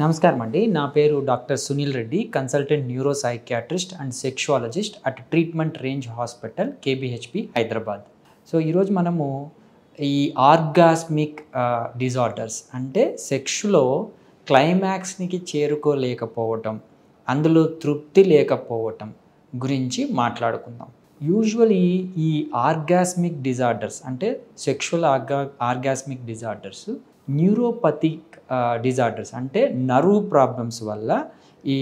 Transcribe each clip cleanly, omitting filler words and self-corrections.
నమస్కారం అండి. నా పేరు doctor Sunil Reddy, consultant neuro psychiatrist and sexologist at treatment range hospital కేబీహెచ్పి Hyderabad. So ఈరోజు మనము ఈ ఆర్గాస్మిక్ డిజార్డర్స్ అంటే సెక్స్లో క్లైమాక్స్కి చేరుకోలేకపోవటం, అందులో తృప్తి లేకపోవటం గురించి మాట్లాడుకుందాం. యూజువలీ ఈ ఆర్గాస్మిక్ డిజార్డర్స్ అంటే sexual orgasmic disorders neuropathic disorders అంటే నర్వ్ ప్రాబ్లమ్స్ వల్ల ఈ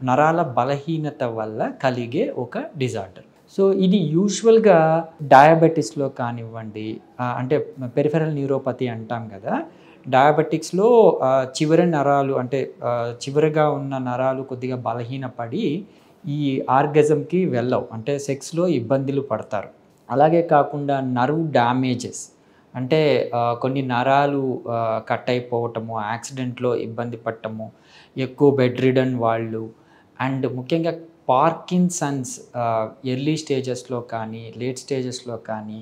నరాల బలహీనత వల్ల కలిగే ఒక డిజార్డర్. సో ఇది యూజువల్గా డయాబెటిస్లో కానివ్వండి, అంటే పెరిఫెరల్ న్యూరోపతి అంటాం కదా, డయాబెటిక్స్లో చివరి నరాలు అంటే చివరిగా ఉన్న నరాలు కొద్దిగా బలహీనపడి ఈ ఆర్గజంకి వెళ్ళవు, అంటే సెక్స్లో ఇబ్బందులు పడతారు. అలాగే కాకుండా నర్వ్ డ్యామేజెస్ అంటే కొన్ని నరాలు కట్ అయిపోవటము, యాక్సిడెంట్లో ఇబ్బంది పడటము, ఎక్కువ బెడ్ రిడన్ వాళ్ళు, అండ్ ముఖ్యంగా పార్కిన్సన్స్ ఎర్లీ స్టేజెస్లో కానీ లేట్ స్టేజెస్లో కానీ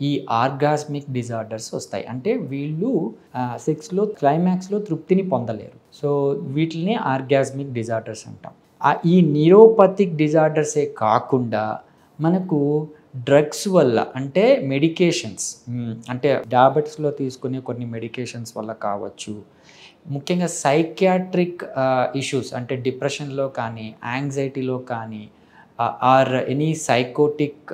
ఈ ఆర్గాస్మిక్ డిజార్డర్స్ వస్తాయి. అంటే వీళ్ళు సెక్స్లో క్లైమాక్స్లో తృప్తిని పొందలేరు. సో వీటిని ఆర్గాస్మిక్ డిజార్డర్స్ అంటాం. ఈ న్యూరోపతిక్ డిజార్డర్సే కాకుండా మనకు డ్రగ్స్ వల్ల అంటే మెడికేషన్స్, అంటే డయాబెటిస్లో తీసుకునే కొన్ని మెడికేషన్స్ వల్ల కావచ్చు, ముఖ్యంగా సైకియాట్రిక్ ఇష్యూస్ అంటే డిప్రెషన్లో కానీ యాంగ్జైటీలో కానీ ఆర్ ఎనీ సైకోటిక్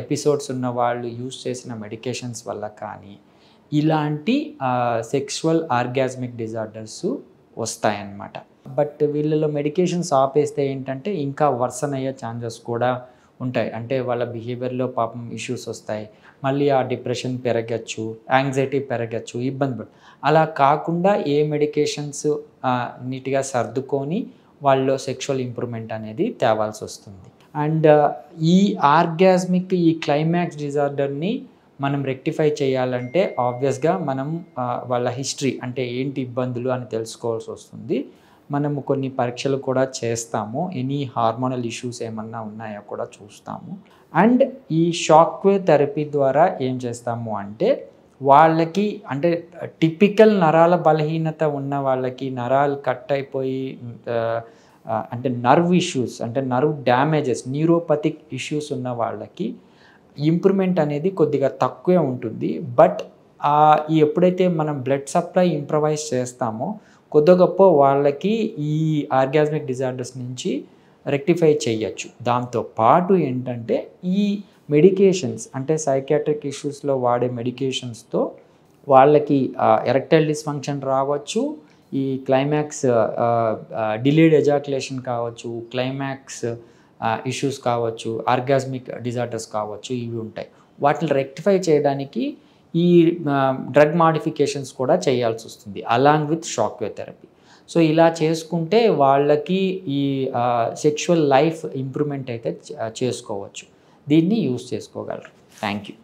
ఎపిసోడ్స్ ఉన్న వాళ్ళు యూజ్ చేసిన మెడికేషన్స్ వల్ల కానీ ఇలాంటి సెక్షువల్ ఆర్గాస్మిక్ డిజార్డర్స్ వస్తాయన్నమాట. బట్ వీళ్ళలో మెడికేషన్స్ ఆపేస్తే ఏంటంటే ఇంకా వర్సన్ అయ్యే ఛాన్సెస్ కూడా ఉంటాయి. అంటే వాళ్ళ బిహేవియర్లో పాపం ఇష్యూస్ వస్తాయి, మళ్ళీ ఆ డిప్రెషన్ పెరగచ్చు, యాంగ్జైటీ పెరగచ్చు, ఇబ్బంది పడు. అలా కాకుండా ఏ మెడికేషన్స్ నీట్గా సర్దుకొని వాళ్ళలో సెక్షువల్ ఇంప్రూవ్మెంట్ అనేది తేవాల్సి వస్తుంది. అండ్ ఈ ఆర్గాస్మిక్ ఈ క్లైమాక్స్ డిజార్డర్ని మనం రెక్టిఫై చేయాలంటే ఆబ్వియస్గా మనం వాళ్ళ హిస్టరీ అంటే ఏంటి ఇబ్బందులు అని తెలుసుకోవాల్సి వస్తుంది. మనము కొన్ని పరీక్షలు కూడా చేస్తాము, ఎనీ హార్మోనల్ ఇష్యూస్ ఏమన్నా ఉన్నాయో కూడా చూస్తాము. అండ్ ఈ షాక్ వేవ్ థెరపీ ద్వారా ఏం చేస్తాము అంటే వాళ్ళకి అంటే టిపికల్ నరాల బలహీనత ఉన్న వాళ్ళకి, నరాలు కట్ అయిపోయి అంటే నర్వ్ ఇష్యూస్ అంటే నర్వ్ డ్యామేజెస్ న్యూరోపతిక్ ఇష్యూస్ ఉన్న వాళ్ళకి ఇంప్రూవ్మెంట్ అనేది కొద్దిగా తక్కువే ఉంటుంది. బట్ ఎప్పుడైతే మనం బ్లడ్ సప్లై ఇంప్రవైజ్ చేస్తామో కొద్ది గొప్ప వాళ్ళకి ఈ ఆర్గాస్మిక్ డిజార్డర్స్ నుంచి రెక్టిఫై చేయొచ్చు. దాంతో పాటు ఏంటంటే ఈ మెడికేషన్స్ అంటే సైకియాట్రిక్ ఇష్యూస్లో వాడే మెడికేషన్స్తో వాళ్ళకి ఎరెక్టైల్ డిస్ఫంక్షన్ రావచ్చు, ఈ క్లైమాక్స్ డిలేడ్ ఎజాక్యులేషన్ కావచ్చు, క్లైమాక్స్ ఇష్యూస్ కావచ్చు, ఆర్గాస్మిక్ డిజార్డర్స్ కావచ్చు, ఇవి ఉంటాయి. వాటిని రెక్టిఫై చేయడానికి ఈ డ్రగ్ మాడిఫికేషన్స్ కూడా చేయాల్సి వస్తుంది along with shock wave therapy. So ఇలా చేసుకుంటే వాళ్ళకి ఈ సెక్షువల్ లైఫ్ ఇంప్రూవ్మెంట్ అయితే చేసుకోవచ్చు. దీన్ని యూస్ చేసుకోగలరు. Thank you.